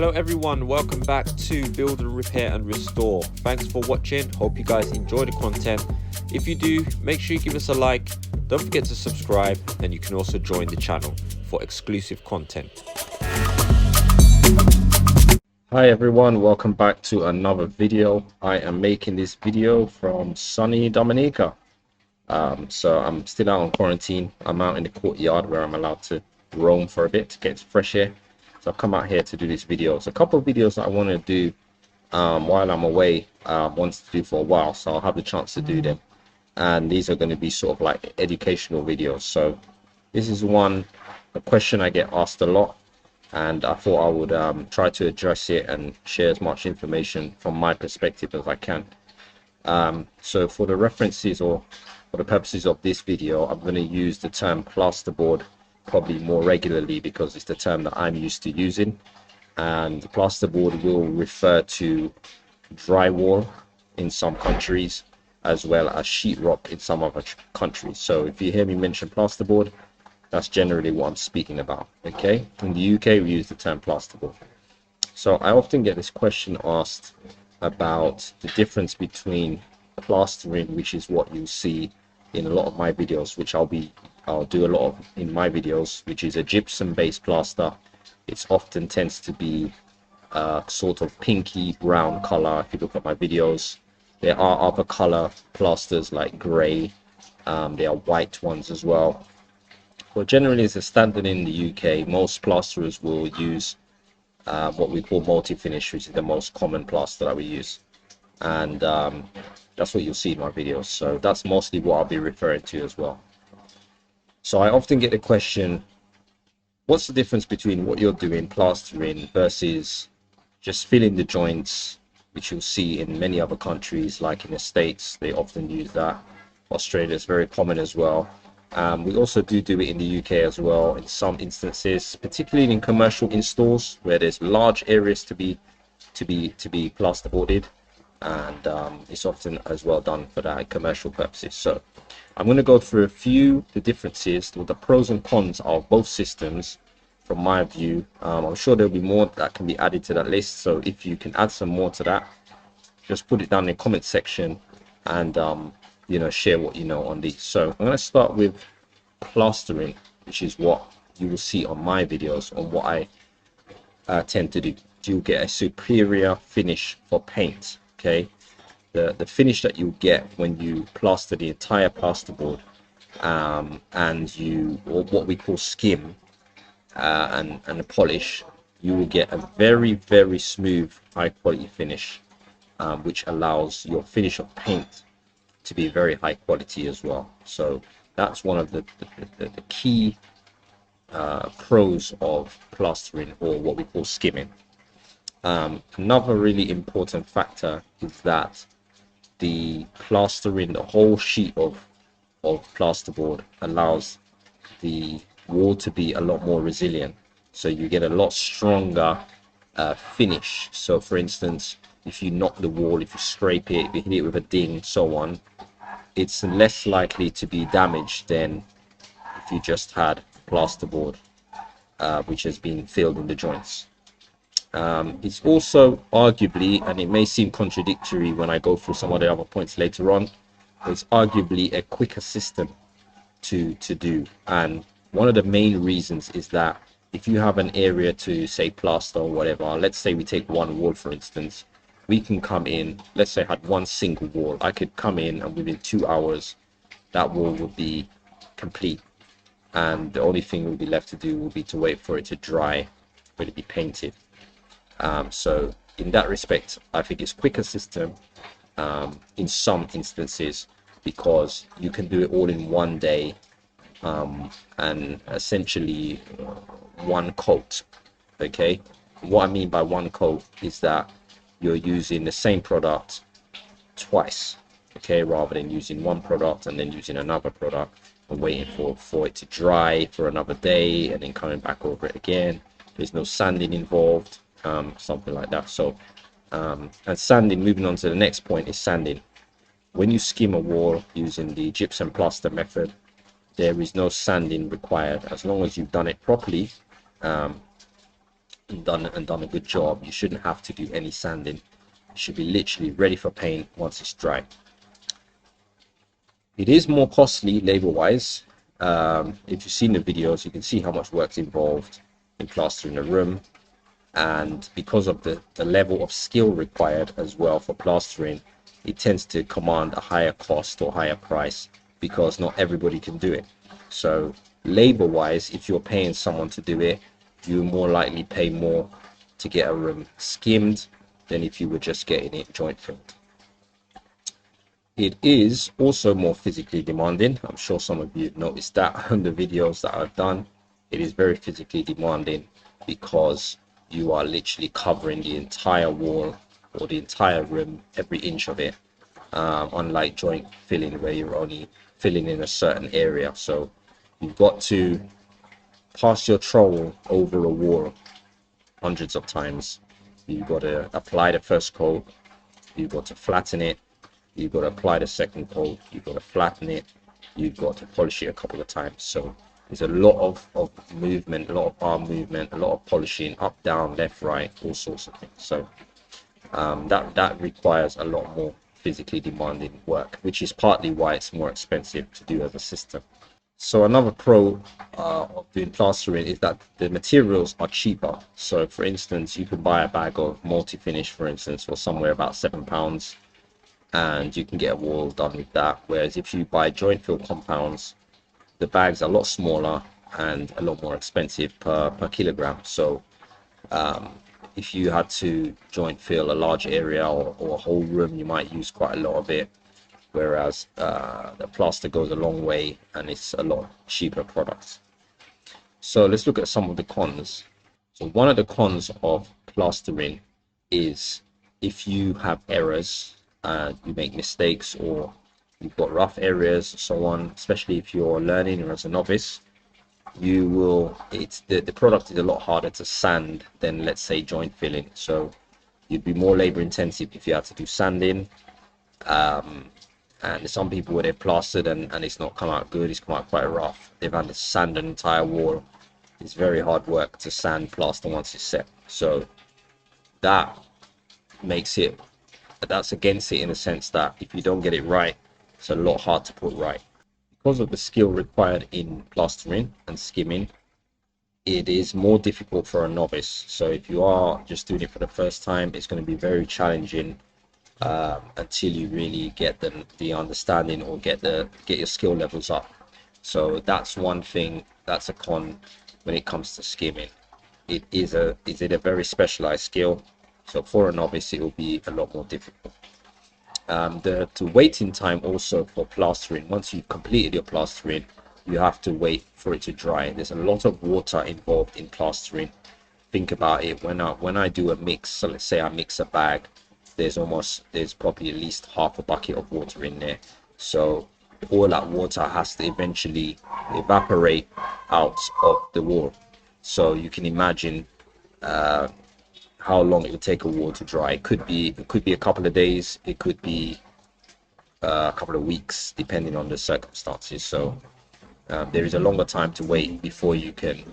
Hello everyone, welcome back to Build and Repair and Restore. Thanks for watching, hope you guys enjoy the content. If you do, make sure you give us a like, don't forget to subscribe, and you can also join the channel for exclusive content. Hi everyone, welcome back to another video. I am making this video from sunny Dominica. So I'm still out on quarantine. I'm out in the courtyard where I'm allowed to roam for a bit to get fresh air. So I've come out here to do this video. It's a couple of videos that I want to do while I'm away, wanted to do for a while, so I'll have the chance to do them. And these are going to be sort of like educational videos. So this is a question I get asked a lot, and I thought I would try to address it and share as much information from my perspective as I can. So for the references or for the purposes of this video, I'm going to use the term plasterboard probably more regularly because it's the term that I'm used to using, and plasterboard will refer to drywall in some countries as well as sheetrock in some other countries. So if you hear me mention plasterboard, that's generally what I'm speaking about. Okay, in the UK we use the term plasterboard. So I often get this question asked about the difference between plastering, which is what you see in a lot of my videos, which I'll do a lot of in my videos, which is a gypsum based plaster. It often tends to be sort of pinky brown color. If you look at my videos, there are other color plasters like gray. There are white ones as well. But generally, as a standard in the UK, most plasterers will use what we call multi-finish, which is the most common plaster that we use. And that's what you'll see in my videos. So that's mostly what I'll be referring to as well. So I often get the question, what's the difference between what you're doing, plastering, versus just filling the joints, which you'll see in many other countries, like in the States, they often use that. Australia is very common as well. We also do it in the UK as well in some instances, particularly in commercial installs where there's large areas to be plasterboarded, and it's often as well done for that commercial purposes. So I'm going to go through the differences, the pros and cons of both systems from my view. I'm sure there'll be more that can be added to that list, so if you can add some more to that, just put it down in the comment section and share what you know on these. So I'm going to start with plastering, which is what you will see on my videos, on what I tend to do. You'll get a superior finish for paint. Okay, the finish that you get when you plaster the entire plasterboard or what we call skim and the polish, you will get a very, very smooth, high quality finish, which allows your finish of paint to be very high quality as well. So that's one of the key pros of plastering, or what we call skimming. Another really important factor is that the plastering, the whole sheet of plasterboard, allows the wall to be a lot more resilient, so you get a lot stronger finish. So for instance, if you knock the wall, if you scrape it, if you hit it with a ding, so on, it's less likely to be damaged than if you just had plasterboard which has been filled in the joints. It's also arguably, and it may seem contradictory when I go through some of the other points later on, it's arguably a quicker system to do. And one of the main reasons is that if you have an area to, say, plaster or whatever, let's say we take one wall for instance, we can come in, let's say I had one single wall, I could come in and within 2 hours that wall would be complete, and the only thing we'll be left to do will be to wait for it to dry, for it to be painted. So in that respect, I think it's quicker system in some instances, because you can do it all in one day, and essentially one coat. Okay, what I mean by one coat is that you're using the same product twice, okay, rather than using one product and then using another product and waiting for it to dry for another day and then coming back over it again. There's no sanding involved, something like that. So and sanding, moving on to the next point, is sanding. When you skim a wall using the gypsum plaster method, there is no sanding required as long as you've done it properly. and done a good job, you shouldn't have to do any sanding. It should be literally ready for paint once it's dry. It is more costly labor wise. If you've seen the videos, you can see how much work's involved in plastering a room, and because of the level of skill required as well for plastering, it tends to command a higher cost or higher price because not everybody can do it. So labor wise, if you're paying someone to do it, you more likely pay more to get a room skimmed than if you were just getting it joint filled. It is also more physically demanding. I'm sure some of you noticed that on the videos that I've done. It is very physically demanding because you are literally covering the entire wall or the entire room, every inch of it, unlike joint filling where you're only filling in a certain area. So you've got to pass your trowel over a wall hundreds of times. You've got to apply the first coat, you've got to flatten it, you've got to apply the second coat, you've got to flatten it, you've got to polish it a couple of times. So there's a lot of movement, a lot of arm movement, a lot of polishing, up, down, left, right, all sorts of things. So that requires a lot more physically demanding work, which is partly why it's more expensive to do as a system. So another pro of doing plastering is that the materials are cheaper. So for instance, you can buy a bag of multi-finish, for instance, for somewhere about £7, and you can get a wall done with that. Whereas if you buy joint fill compounds, the bags are a lot smaller and a lot more expensive per kilogram. So if you had to joint fill a large area or a whole room, you might use quite a lot of it, whereas the plaster goes a long way and it's a lot cheaper product. So let's look at some of the cons. So one of the cons of plastering is if you have errors, you make mistakes, or you've got rough areas, so on, especially if you're learning or as a novice, you will, the product is a lot harder to sand than, let's say, joint filling. So you'd be more labor intensive if you had to do sanding. And some people, where they've plastered and it's not come out good, it's come out quite rough, they've had to sand an entire wall. It's very hard work to sand plaster once it's set. So that makes it, that's against it in the sense that if you don't get it right, it's a lot hard to put right. Because of the skill required in plastering and skimming, it is more difficult for a novice. So if you are just doing it for the first time, it's going to be very challenging until you really get the understanding or get your skill levels up. So that's one thing, that's a con when it comes to skimming. It is a very specialized skill, so for a novice it will be a lot more difficult. The waiting time also for plastering, once you've completed your plastering, you have to wait for it to dry. There's a lot of water involved in plastering. Think about it, when I do a mix, so let's say I mix a bag, there's probably at least half a bucket of water in there. So all that water has to eventually evaporate out of the wall. So you can imagine how long it would take a wall to dry. It could be a couple of days, it could be a couple of weeks, depending on the circumstances. So there is a longer time to wait before you can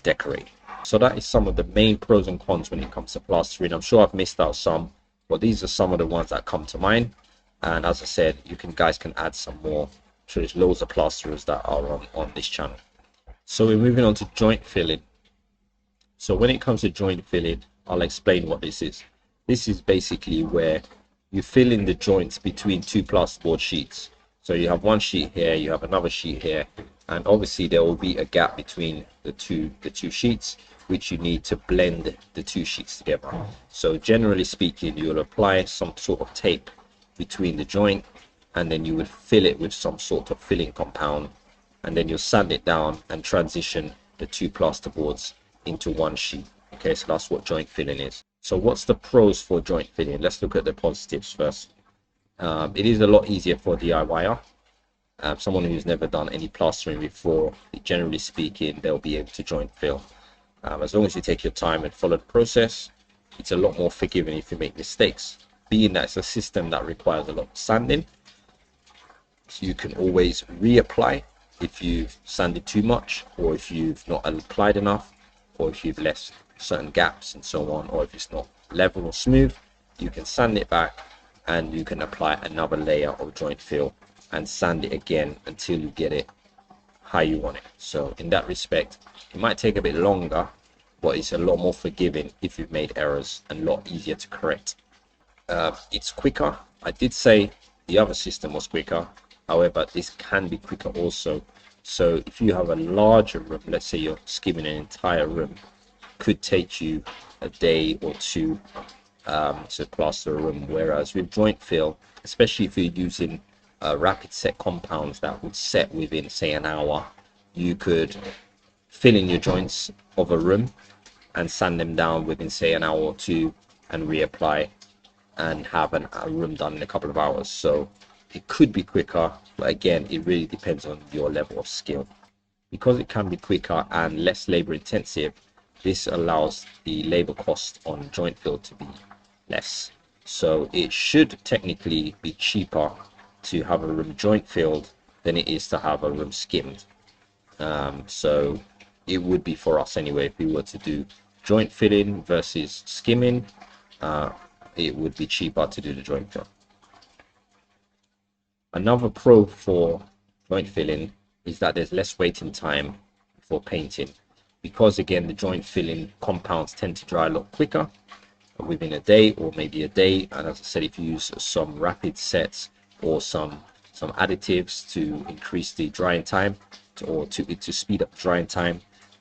decorate. So that is some of the main pros and cons when it comes to plastering. I'm sure I've missed out some, but these are some of the ones that come to mind. And as I said, guys can add some more. So there's loads of plasterers that are on this channel. So we're moving on to joint filling. So when it comes to joint filling, I'll explain what this is. This is basically where you fill in the joints between two plasterboard sheets. So you have one sheet here, you have another sheet here, and obviously there will be a gap between the two sheets, which you need to blend the two sheets together. So generally speaking, you'll apply some sort of tape between the joint, and then you would fill it with some sort of filling compound, and then you'll sand it down and transition the two plasterboards into one sheet. Okay, so that's what joint filling is. So what's the pros for joint filling? Let's look at the positives first. It is a lot easier for a DIYer. Someone who's never done any plastering before, generally speaking, they'll be able to joint fill. As long as you take your time and follow the process, it's a lot more forgiving if you make mistakes. Being that it's a system that requires a lot of sanding, so you can always reapply if you've sanded too much, or if you've not applied enough, or if you've left certain gaps and so on, or if it's not level or smooth, you can sand it back and you can apply another layer of joint fill and sand it again until you get it how you want it. So in that respect, it might take a bit longer, but it's a lot more forgiving if you've made errors and a lot easier to correct. It's quicker. I did say the other system was quicker, however this can be quicker also. So if you have a larger room, let's say you're skimming an entire room, could take you a day or two to plaster a room, whereas with joint fill, especially if you're using rapid set compounds that would set within say an hour, you could fill in your joints of a room and sand them down within say an hour or two and reapply and have a room done in a couple of hours. So it could be quicker, but again, it really depends on your level of skill. Because it can be quicker and less labor intensive, this allows the labor cost on joint fill to be less. So it should technically be cheaper to have a room joint filled than it is to have a room skimmed. So it would be for us anyway, if we were to do joint filling versus skimming, it would be cheaper to do the joint fill. Another pro for joint filling is that there's less waiting time for painting, because again the joint filling compounds tend to dry a lot quicker, within a day or maybe a day. And as I said, if you use some rapid sets or some additives to increase the drying time or to speed up drying time,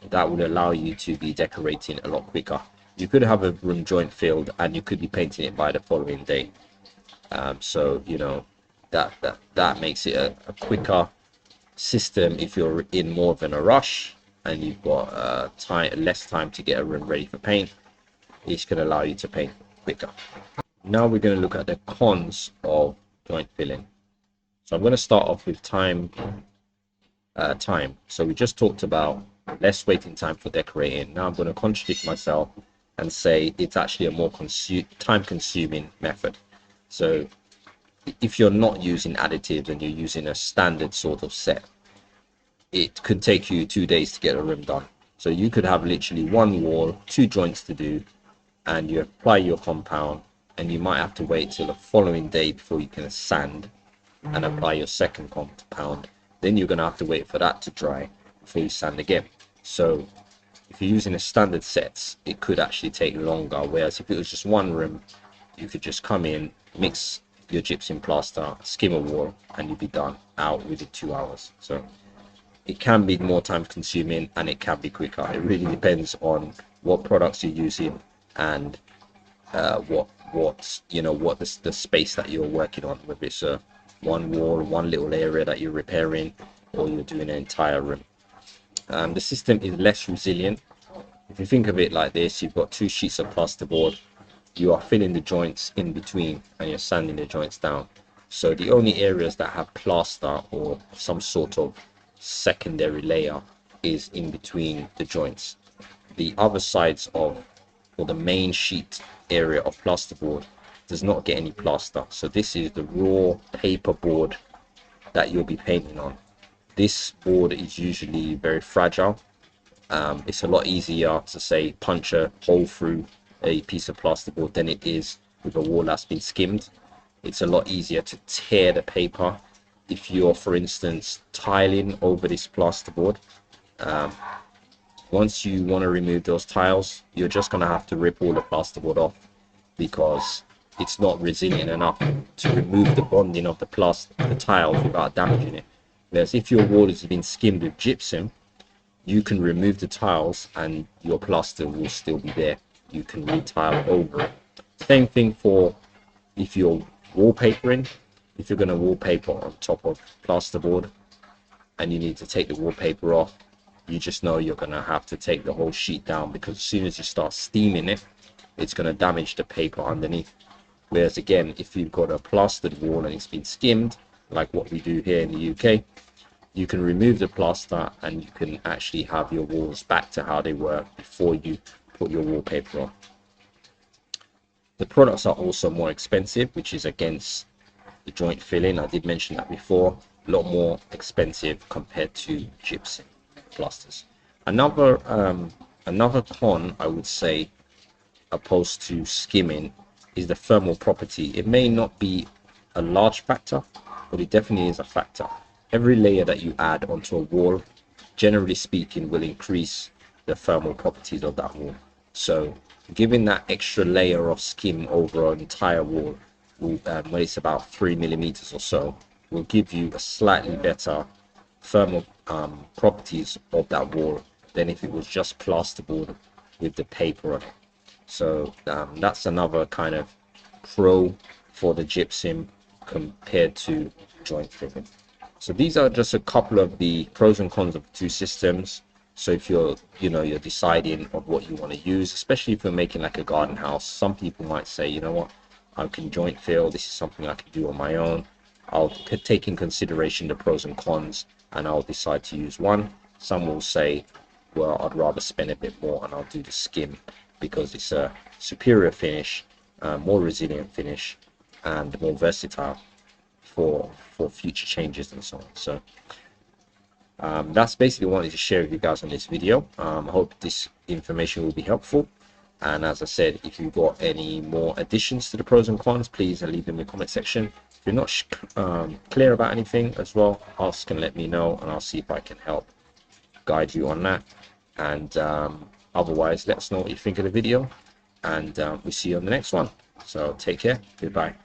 that will allow you to be decorating a lot quicker. You could have a room joint filled and you could be painting it by the following day. So you know that makes it a quicker system if you're in more of a rush and you've got less time to get a room ready for paint. It's going to allow you to paint quicker. Now we're going to look at the cons of joint filling. So I'm going to start off with time. So we just talked about less waiting time for decorating. Now I'm going to contradict myself and say it's actually a more time-consuming method. So if you're not using additives and you're using a standard sort of set, it could take you 2 days to get a room done. So you could have literally one wall, 2 joints to do, and you apply your compound, and you might have to wait till the following day before you can sand and apply your second compound. Then you're going to have to wait for that to dry before you sand again. So if you're using a standard sets, it could actually take longer, whereas if it was just one room, you could just come in, mix your gypsum plaster, skim a wall, and you'd be done out within 2 hours. So it can be more time consuming and it can be quicker. It really depends on what products you're using and what the space that you're working on, whether it's one wall, one little area that you're repairing, or you're doing an entire room. The system is less resilient. If you think of it like this, you've got 2 sheets of plasterboard, you are filling the joints in between and you're sanding the joints down. So the only areas that have plaster or some sort of secondary layer is in between the joints. The other sides of, or the main sheet area of plasterboard, does not get any plaster. So this is the raw paper board that you'll be painting on. This board is usually very fragile. It's a lot easier to say punch a hole through a piece of plasterboard than it is with a wall that's been skimmed. It's a lot easier to tear the paper if you're, for instance, tiling over this plasterboard. Once you want to remove those tiles, you're just going to have to rip all the plasterboard off, because it's not resilient enough to remove the bonding of the tiles without damaging it. Whereas if your wall has been skimmed with gypsum, you can remove the tiles and your plaster will still be there. You can retile over it. Same thing for if you're wallpapering. If you're going to wallpaper on top of plasterboard and you need to take the wallpaper off, you just know you're going to have to take the whole sheet down, because as soon as you start steaming it, it's going to damage the paper underneath. Whereas again, if you've got a plastered wall and it's been skimmed, like what we do here in the UK, you can remove the plaster and you can actually have your walls back to how they were before you put your wallpaper on. The products are also more expensive, which is against the joint filling. I did mention that before. A lot more expensive compared to gypsum plasters. Another Another con I would say, opposed to skimming, is the thermal property. It may not be a large factor, but it definitely is a factor. Every layer that you add onto a wall, generally speaking, will increase the thermal properties of that wall. So giving that extra layer of skim over an entire wall will, when it's about 3 mm or so, will give you a slightly better thermal properties of that wall than if it was just plasterboard with the paper on it. So that's another kind of pro for the gypsum compared to joint filling. So these are just a couple of the pros and cons of the two systems. So if you're deciding of what you want to use, especially if you're making like a garden house, some people might say, you know what, I can joint fill, this is something I can do on my own. I'll take in consideration the pros and cons and I'll decide to use one. Some will say, well, I'd rather spend a bit more and I'll do the skim because it's a superior finish, more resilient finish, and more versatile for future changes and so on. So that's basically what I wanted to share with you guys on this video. I hope this information will be helpful. And as I said, if you've got any more additions to the pros and cons, please leave them in the comment section. If you're not clear about anything as well, ask and let me know, and I'll see if I can help guide you on that. And otherwise, let us know what you think of the video, and we'll see you on the next one. So take care. Goodbye.